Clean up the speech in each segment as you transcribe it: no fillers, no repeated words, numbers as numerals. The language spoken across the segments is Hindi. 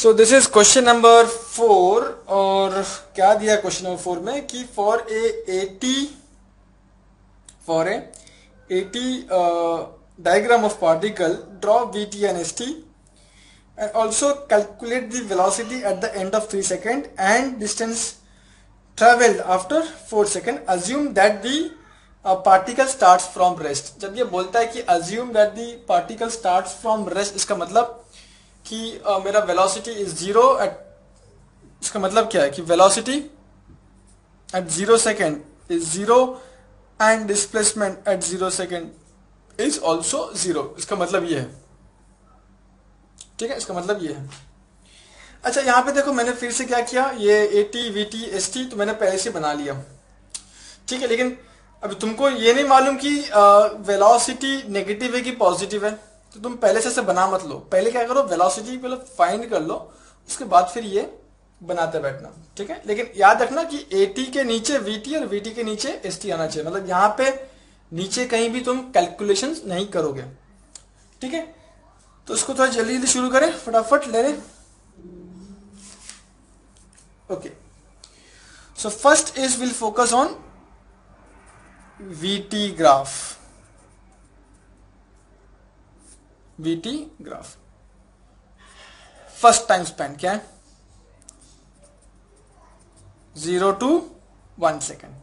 So this is question number 4 और क्या दिया क्वेश्चन नंबर 4 में कि for a 80 diagram of particle, draw vt and st and also calculate the velocity at the end of 3 seconds and distance traveled after 4 seconds. Assume that the particle starts from rest. जब ये बोलता है कि assume that the particle starts from rest, इसका मतलब कि मेरा वेलोसिटी इज जीरो एट, इसका मतलब क्या है कि velocity at 0 second is zero and displacement eight 0 second is also zero. इसका मतलब ये है, ठीक है, इसका मतलब ये है. अच्छा यहां पे देखो मैंने फिर से क्या किया, ये AT VT ST तो मैंने पहले से बना लिया, ठीक है. लेकिन अभी तुमको ये नहीं मालूम कि वेलोसिटी नेगेटिव है कि पॉजिटिव है, तो तुम पहले से बना मत लो. पहले क्या करो, वेलोसिटी पहले फाइंड कर लो, उसके बाद फिर ये बनाते बैठना, ठीक है. लेकिन याद रखना कि AT के नीचे VT और VT के नीचे ST आना चाहिए. मतलब यहाँ पे नीचे कहीं भी तुम कैलकुलेशंस नहीं करोगे, ठीक है. तो इसको थोड़ा जल्दी जल्दी शुरू करें, फटाफट ले लें. Okay, so first is will focus on VT graph. VT graph first time spend क्या है, 0 to 1 second,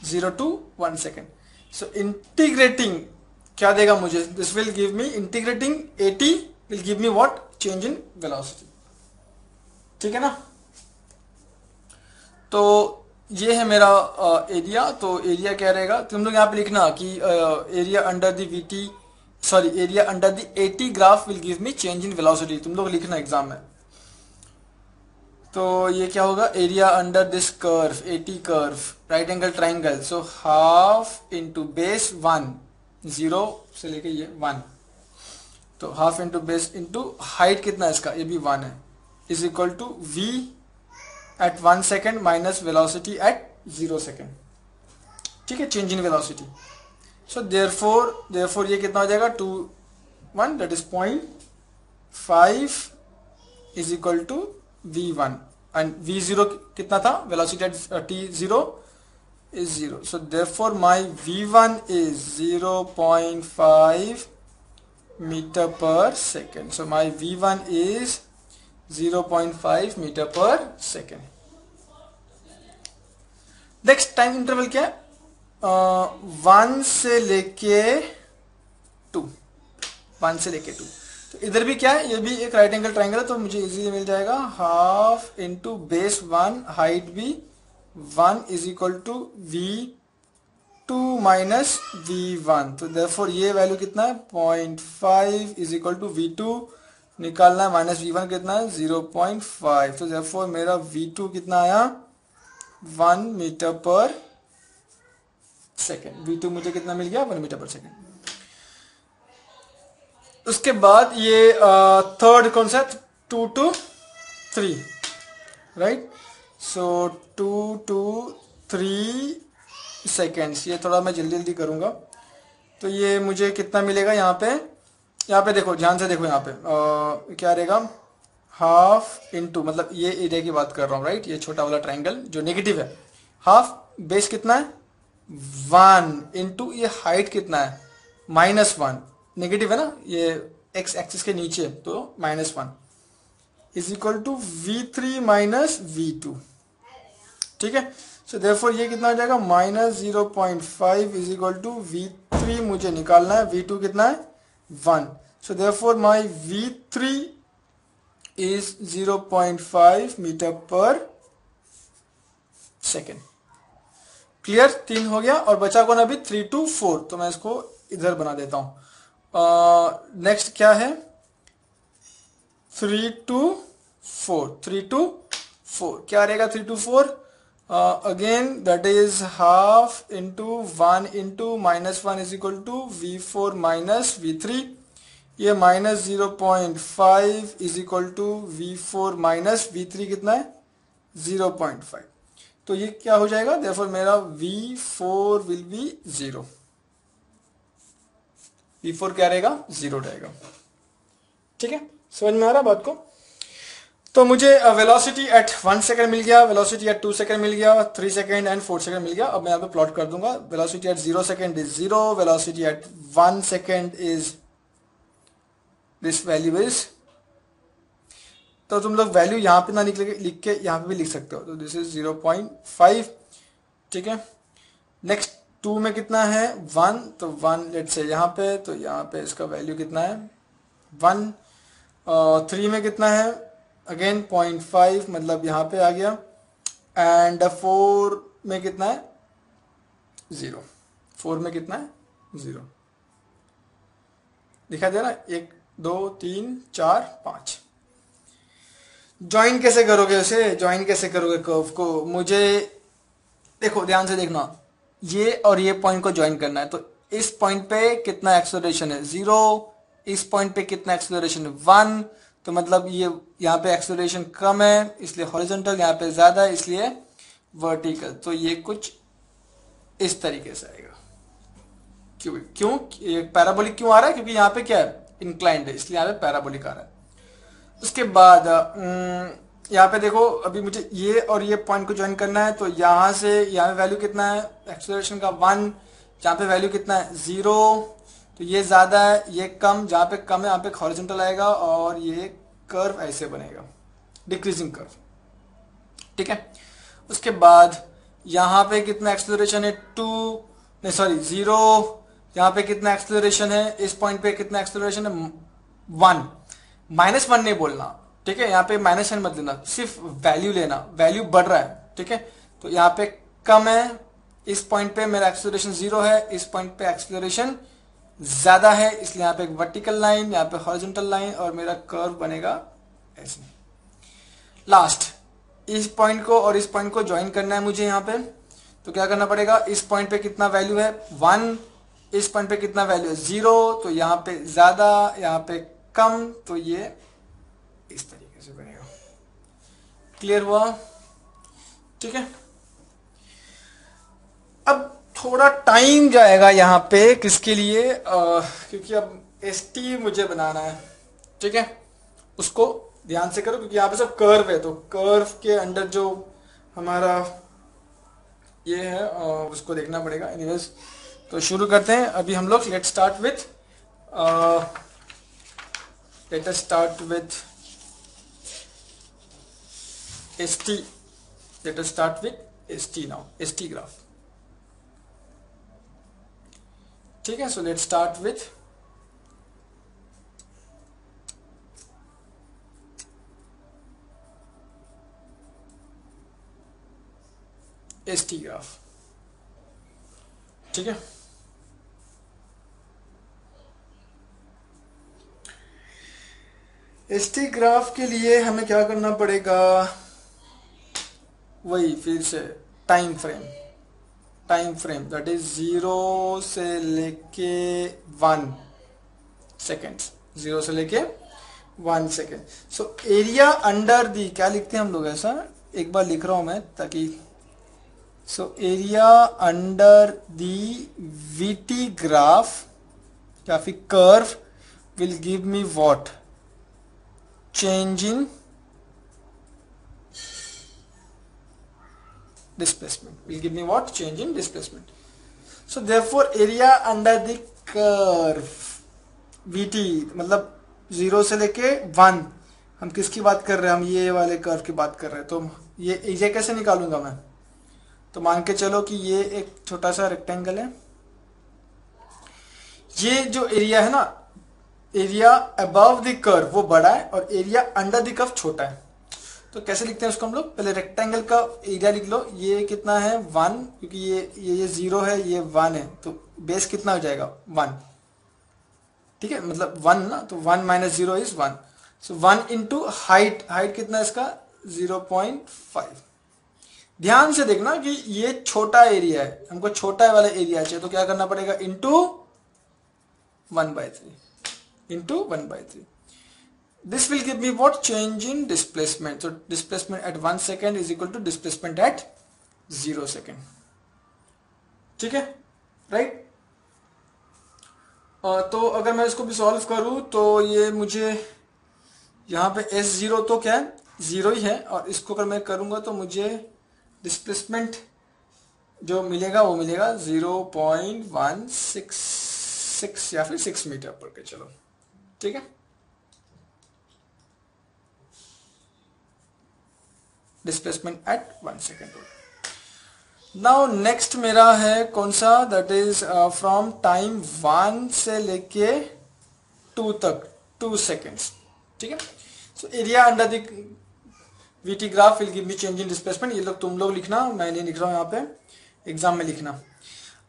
0 to 1 second. So integrating क्या देगा मुझे, this will give me integrating AT will give me what, change in velocity, ठीक है ना. तो ये है मेरा एरिया. तो एरिया क्या रहेगा, तुम लोग यहाँ पे लिखना कि area under the VT sorry area under the AT graph will give me change in velocity. तुम लोग लिखना एग्जाम में. तो ये क्या होगा, area under this curve AT curve right angle triangle. So half into base 1, 0 से लेके ये 1, तो half into base into height कितना है इसका, ये भी 1 है, is equal to V at 1 second minus velocity at 0 second, ठीक है, change in velocity. So therefore ये कितना हो जाएगा, 2 1 that is 0.5 is equal to V1 and V0 कितना था, velocity at T0 is 0. So therefore my V1 is 0.5 metre per second. So my V1 is 0.5 metre per second. Next time interval क्या है, 1 से लेके 2, 1 से लेके 2. तो इधर भी क्या है, ये भी एक राइट एंगल ट्राइंगल है, तो मुझे इजीली मिल जाएगा हाफ इंटू बेस 1 हाइट भी 1 is equal to V2 minus V1. तो देयरफॉर ये वैल्यू कितना है, 0.5 इज इक्वल टू V2 निकालना है, माइनस V1 कितना है 0.5. तो देयरफॉर मेरा V2 कितना आया, 1 मीटर पर सेकेंड. V2 मुझे कितना मिल गया, 1 मीटर पर सेकेंड. उसके बाद ये थर्ड कौन सा, 2 to 3 right. So 2 to 3 seconds. ये थोड़ा मैं जल्दी जल्दी करूंगा. तो ये मुझे कितना मिलेगा, यहाँ पे देखो, ध्यान से देखो, यहाँ पे क्या रहेगा, हाफ इंटू, मतलब ये एरिया की बात कर रहा हूँ राइट, ये छोटा वाला ट्राइंगल जो नेगेटिव है, हाफ बेस कितना है 1 इंटू ये हाइट कितना है -1, नेगेटिव है ना, ये एक्स एक्सिस के नीचे, तो -1 is equal to V3 minus V2, ठीक है. सो देयरफॉर ये कितना हो जाएगा, -0.5 इज इक्वल टू V3 मुझे निकालना है, V2 कितना है 1. So therefore my V3 is 0.5 metre per second. Clear, 3 हो गया. और बचा कौन अभी, 3 to 4. तो मैं इसको इधर बना देता हूं. नेक्स्ट क्या है, 3 to 4, 3 to 4 क्या रहेगा, 3 to 4 again that is half into 1 into -1 is equal to V4 minus V3. ये -0.5 is equal to V4 minus V3 कितना है 0.5. तो ये क्या हो जाएगा, देयरफॉर मेरा V4 विल बी 0. V4 क्या रहेगा, 0 रहेगा, ठीक है. समझ में आ रहा बात को. तो मुझे वेलोसिटी एट 1 सेकंड मिल गया, वेलोसिटी एट 2 सेकंड मिल गया, 3 सेकंड एंड 4 सेकंड मिल गया। अब मैं यहाँ पे प्लॉट कर दूंगा। Velocity at 0 second is 0, velocity at 1 second is this value is, तो तुम लोग वैल्यू यहाँ पे ना निकले लिख के यहाँ पे भी लिख सकते हो। तो दिस इज 0.5, ठीक है। नेक्स्ट 2 में कितना है 1, तो 1 लेट से यहाँ पे, तो यहाँ पे इसका वैल्यू कितना है 1। 3 में कितना है अगेन 0.5, मतलब यहाँ पे आ गया। एंड 4 में कितना है 0, 4 में कितना है 0, दिखा दे ना, 1 2 3 4 5। ज्वाइन कैसे करोगे उसे, ज्वाइन कैसे करोगे कर्व को, मुझे देखो ध्यान से देखना, ये और ये पॉइंट को ज्वाइन करना है। तो इस पॉइंट पे कितना एक्सेलरेशन है 0, इस पॉइंट पे कितना एक्सेलरेशन है 1, तो मतलब ये यहाँ पे एक्सेलरेशन कम है इसलिए हॉरिजॉन्टल, यहाँ पे ज्यादा है इसलिए वर्टिकल। तो ये कुछ इस तरीके से आएगा। क्यों ये पैराबोलिक क्यों आ रहा है, क्योंकि यहाँ पे क्या है इंक्लाइंड है, इसलिए यहाँ पे पैराबोलिक आ रहा है। उसके बाद यहाँ पे देखो, अभी मुझे ये और ये पॉइंट को ज्वाइन करना है। तो यहाँ से यहाँ पे वैल्यू कितना है एक्सेलरेशन का 1, यहाँ पे वैल्यू कितना है 0, तो ये ज्यादा है ये कम, जहाँ पे कम है यहाँ पे हॉरिजॉन्टल आएगा और ये कर्व ऐसे बनेगा, डिक्रीजिंग कर्व, ठीक है। उसके बाद यहाँ पे कितना एक्सेलरेशन है 2, नहीं सॉरी 0, यहाँ पे कितना एक्सेलरेशन है, इस पॉइंट पे कितना एक्सेलरेशन है 1, -1 नहीं बोलना, ठीक है। यहाँ पे -1 मत लेना, सिर्फ वैल्यू लेना, वैल्यू बढ़ रहा है, ठीक है। तो यहाँ पे कम है, इस पॉइंट पे मेरा एक्सेलरेशन 0 है, इस पॉइंट पे एक्सेलरेशन ज्यादा है, इसलिए यहाँ पे एक वर्टिकल लाइन, यहाँ पे हॉरिजॉन्टल लाइन और मेरा कर्व बनेगा ऐसे। लास्ट इस पॉइंट को और इस पॉइंट को ज्वाइन करना है मुझे यहाँ पे। तो क्या करना पड़ेगा, इस पॉइंट पे कितना वैल्यू है 1, इस पॉइंट पे कितना वैल्यू है 0, तो यहाँ पे ज्यादा यहाँ पे कम, तो ये इस तरीके से बनेगा। क्लियर हुआ, ठीक है। अब थोड़ा टाइम जाएगा यहाँ पे, किसके लिए, क्योंकि अब ST मुझे बनाना है, ठीक है। उसको ध्यान से करो क्योंकि यहाँ पे सब कर्व है, तो कर्व के अंदर जो हमारा ये है उसको देखना पड़ेगा। एनीवेज तो शुरू करते हैं अभी हम लोग। Let start with let us start with ST. Let us start with ST now, ST graph, ठीक है। So let's start with ST graph, ठीक है। ST ग्राफ के लिए हमें क्या करना पड़ेगा, वही फिर से टाइम फ्रेम दैट इज 0 से लेके 1 सेकेंड, 0 से लेके 1 second. So area under the, क्या लिखते हैं हम लोग, ऐसा एक बार लिख रहा हूं मैं ताकि, so area under the VT graph या फिर curve will give me what, change in displacement, will give me what, change in displacement. So therefore area under the curve VT, मतलब 0 से लेके 1, हम किसकी बात कर रहे हैं, हम ये वाले कर्व की बात कर रहे हैं। तो ये एरिया कैसे निकालूंगा मैं, तो मान के चलो कि ये एक छोटा सा रेक्टेंगल है, ये जो एरिया है ना, एरिया अबव द कर्व वो बड़ा है और एरिया अंडर द कर्व छोटा है। तो कैसे लिखते हैं उसको हम लोग, पहले रेक्टेंगल का एरिया लिख लो, ये कितना है 1, क्योंकि ये 0 है ये 1 है, तो बेस कितना हो जाएगा 1, ठीक है, मतलब 1 ना, तो 1 - 0 इज 1। सो 1 इंटू हाइट कितना है इसका 0.5। ध्यान से देखना कि ये छोटा एरिया है, हमको छोटा वाला एरिया चाहिए, तो क्या करना पड़ेगा into 1/3 into 1/3. This will give me what, change in displacement. So displacement at 1 second is equal to displacement at 0 second, ठीक है, राइट। तो अगर मैं इसको भी सॉल्व करूं तो ये मुझे यहाँ पे S0 तो क्या है जीरो ही है, और इसको अगर मैं करूंगा तो मुझे डिस्प्लेसमेंट जो मिलेगा वो मिलेगा 0.166 या फिर 6 मीटर पर के। चलो ठीक है, displacement eight 1 second. Now next मेरा है कौन सा, दैट इज फ्रॉम टाइम 1 से लेके 2 तक, 2 सेकेंड्स। ठीक है, so area under the VT graph will give me change in displacement. ये लोग तुम लोग लिखना, मैं नहीं लिख रहा हूं यहाँ पे, एग्जाम में लिखना।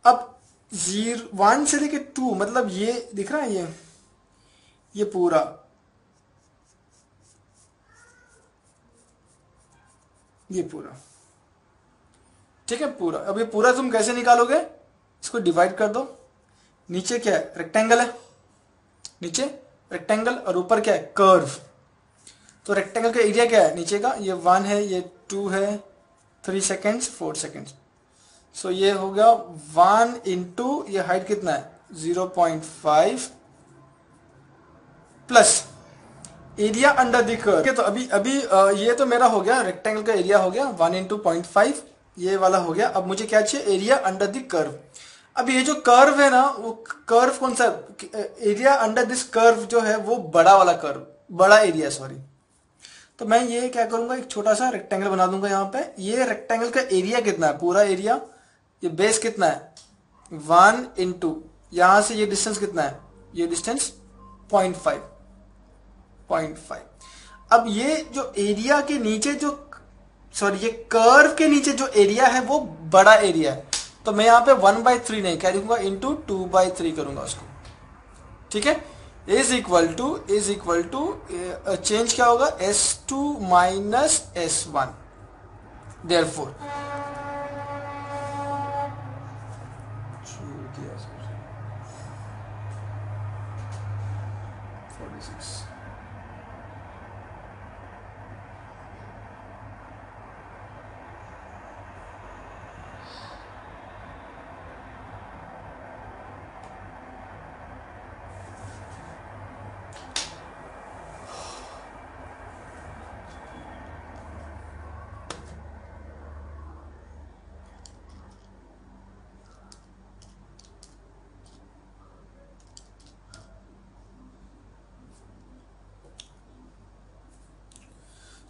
अब 1 से लेके 2 मतलब ये दिख रहा है, ये पूरा, ये पूरा, ठीक है पूरा। अब ये पूरा तुम कैसे निकालोगे, इसको डिवाइड कर दो। नीचे क्या है, रेक्टेंगल है, नीचे रेक्टेंगल, और ऊपर क्या है, कर्व। तो रेक्टेंगल का एरिया क्या है नीचे का, ये 1 है, ये 2 है, 3 सेकेंड्स, 4 सेकेंड्स। सो ये हो गया 1 इंटू ये हाइट कितना है 0.5 plus area under the curve. तो अभी ये तो मेरा हो गया, रेक्टेंगल का एरिया हो गया 1 इंटू 0.5, ये वाला हो गया। अब मुझे क्या चाहिए, एरिया अंडर द कर्व। अब ये जो कर्व है ना, वो कर्व कौन सा, एरिया अंडर दिस कर्व जो है वो बड़ा वाला कर्व, बड़ा एरिया, सॉरी। तो मैं ये क्या करूंगा, एक छोटा सा रेक्टेंगल बना दूंगा यहाँ पे। ये रेक्टेंगल का एरिया कितना है, पूरा एरिया, ये बेस कितना है 1 इंटू यहां से ये डिस्टेंस कितना है, ये डिस्टेंस 0.5। अब ये जो एरिया के नीचे जो, सॉरी ये कर्व के नीचे जो एरिया है वो बड़ा एरिया है। तो मैं यहाँ पे 1/3 नहीं क्या लिखूंगा, इंटू 2/3 करूंगा उसको। ठीक है, इज इक्वल टू चेंज क्या होगा, S2 माइनस S1। देयरफॉर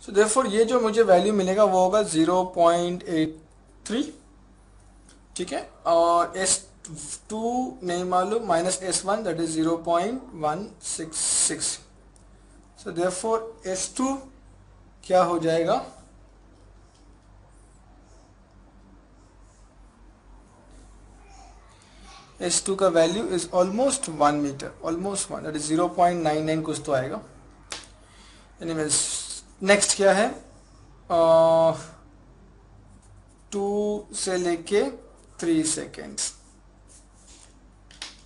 सो देयरफॉर ये जो मुझे वैल्यू मिलेगा वो होगा 0.83। ठीक है, और S2 नहीं मालूम, minus S1 that is 0.166। So therefore S2 क्या हो जाएगा, S2 का value is almost 1 meter, almost 1, that is 0.99 कुछ तो आएगा। एनीवेज नेक्स्ट क्या है, 2 से लेके 3 सेकेंड्स।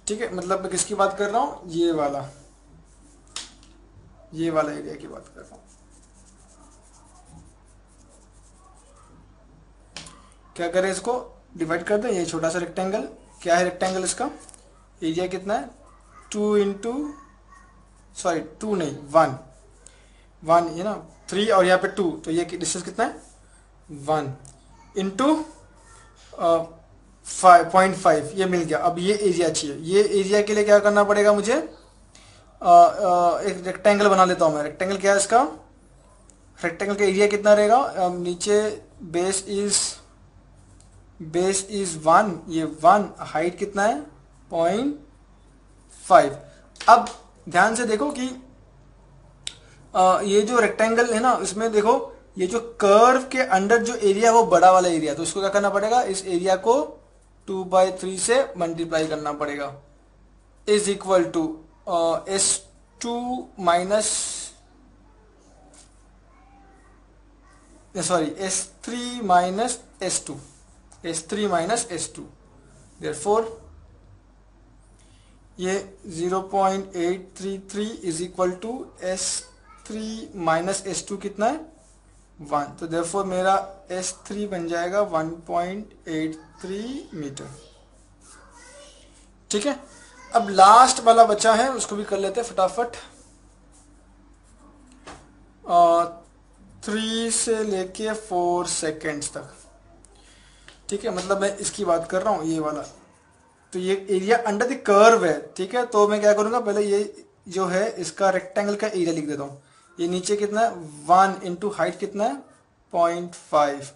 ठीक है, मतलब मैं किसकी बात कर रहा हूं, ये वाला एरिया की बात कर रहा हूं। क्या करें, इसको डिवाइड कर दें, ये छोटा सा रेक्टेंगल, क्या है रेक्टेंगल, इसका एरिया कितना है 2 इंटू, सॉरी 2 नहीं 1 ये ना 3 और यहाँ पे 2, तो ये डिस्टेंस कितना है 1 इंटू 5.5, ये मिल गया। अब ये एरिया चाहिए, ये एरिया के लिए क्या करना पड़ेगा मुझे, एक रेक्टेंगल बना लेता हूं मैं। रेक्टेंगल क्या है इसका, रेक्टेंगल का एरिया कितना रहेगा, नीचे बेस इज 1, ये 1, हाइट कितना है 0.5। अब ध्यान से देखो कि ये जो रेक्टेंगल है ना, इसमें देखो ये जो कर्व के अंडर जो एरिया वो बड़ा वाला एरिया, तो इसको क्या करना पड़ेगा, इस एरिया को 2/3 से मल्टीप्लाई करना पड़ेगा, is equal to S2 minus, sorry S3 minus S2, S3 minus S2। Therefore ये 0.833 is equal to S3 minus S2 कितना है 1। तो देयरफॉर मेरा S3 बन जाएगा 1.83 मीटर। ठीक है, अब लास्ट वाला बचा है, उसको भी कर लेते हैं फटाफट। 3 से लेके 4 सेकेंड्स तक, ठीक है, मतलब मैं इसकी बात कर रहा हूँ ये वाला। तो ये एरिया अंडर द कर्व है, ठीक है। तो मैं क्या करूँगा, पहले ये जो है इसका रेक्टेंगल का एरिया लिख देता हूँ। ये नीचे कितना है 1 इंटू हाइट कितना है 0.5।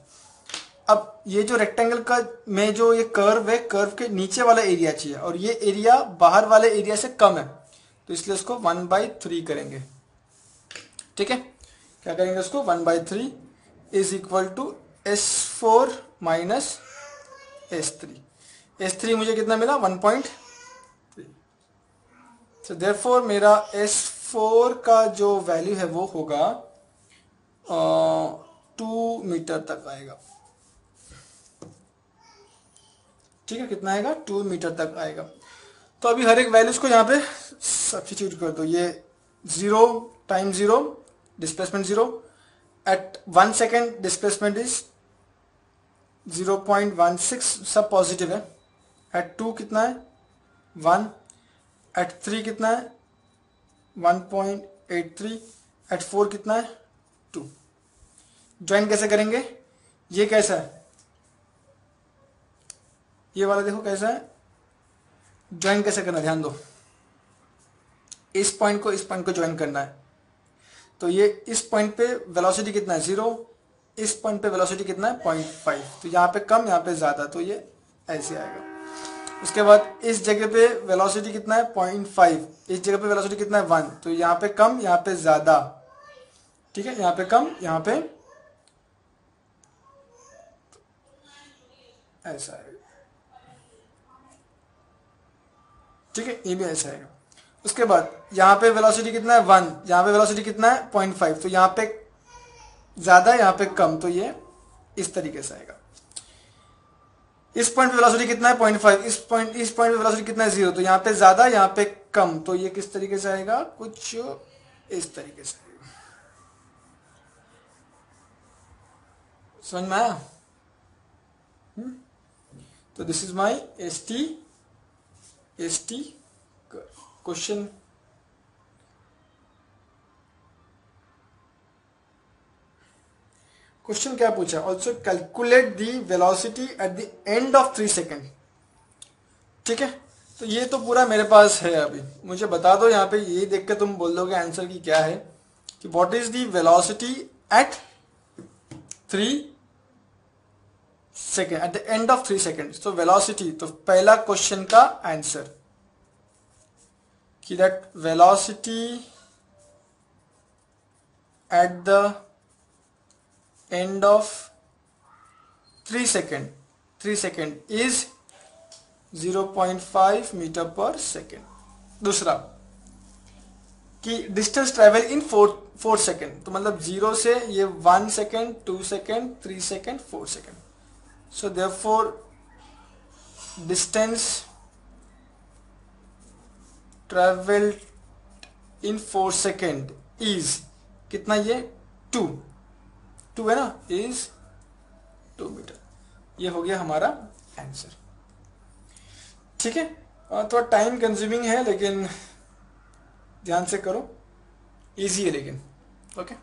अब ये जो रेक्टेंगल का में जो ये कर्व है, कर्व के नीचे वाला एरिया चाहिए और ये एरिया बाहर वाले एरिया से कम है, तो इसलिए उसको 1/3 करेंगे, ठीक है। क्या करेंगे उसको 1/3 is equal to S4 minus S3। S3 मुझे कितना मिला 1.3। सो देयरफॉर मेरा S4 का जो वैल्यू है वो होगा 2 मीटर तक आएगा, ठीक है। कितना आएगा 2 मीटर तक आएगा। तो अभी हर एक वैल्यूज को यहाँ पे सब्स्टिट्यूट कर दो। ये 0 time 0 displacement 0, at 1 second displacement is 0.16, सब पॉजिटिव है। एट 2 कितना है 1, एट 3 कितना है 1.83, एट 4 कितना है 2। ज्वाइन कैसे करेंगे, ये कैसा है, ये वाला देखो कैसा है, ज्वाइन कैसे करना, ध्यान दो। इस पॉइंट को इस पॉइंट को ज्वाइन करना है, तो ये इस पॉइंट पे वेलोसिटी कितना है 0, इस पॉइंट पे वेलोसिटी कितना है 0.5, तो यहाँ पे कम यहाँ पे ज्यादा, तो ये ऐसे आएगा। उसके बाद इस जगह पे वेलोसिटी कितना है 0.5, इस जगह पे वेलोसिटी कितना है 1, तो यहाँ पे कम यहाँ पे ज्यादा, ठीक है। यहाँ पे कम यहाँ पे ऐसा आएगा, ठीक है, ये भी ऐसा आएगा। उसके बाद यहाँ पे वेलोसिटी कितना है 1, यहाँ पे वेलोसिटी कितना है 0.5, तो यहाँ पे ज्यादा यहाँ पे कम, तो ये इस तरीके से आएगा। इस पॉइंट पे वेलोसिटी कितना है 0.5, इस पॉइंट पे वेलोसिटी कितना है 0, तो यहाँ पे ज्यादा यहाँ पे कम, तो ये किस तरीके से आएगा, कुछ इस तरीके से आएगा। समझ में आया? तो this is my ST question. Question क्या पूछा, also calculate the velocity at the end of 3 second, ठीक है। तो ये तो पूरा मेरे पास है। अभी मुझे बता दो, यहाँ पे ये देख के तुम बोल दोगे आंसर की क्या है, कि what is the velocity at 3 second, at the end of 3 second. तो वेलोसिटी, तो पहला क्वेश्चन का आंसर कि that velocity at the end of 3 second is 0.5 metre per second. दूसरा कि डिस्टेंस ट्रेवल इन 4 सेकेंड, तो मतलब 0 से ये 1 second 2 second 3 second 4 second. So therefore distance travel in 4 second is कितना, ये 2 है ना, इज 2 मीटर। ये हो गया हमारा आंसर, ठीक है। थोड़ा टाइम कंज्यूमिंग है लेकिन ध्यान से करो, इजी है लेकिन, ओके।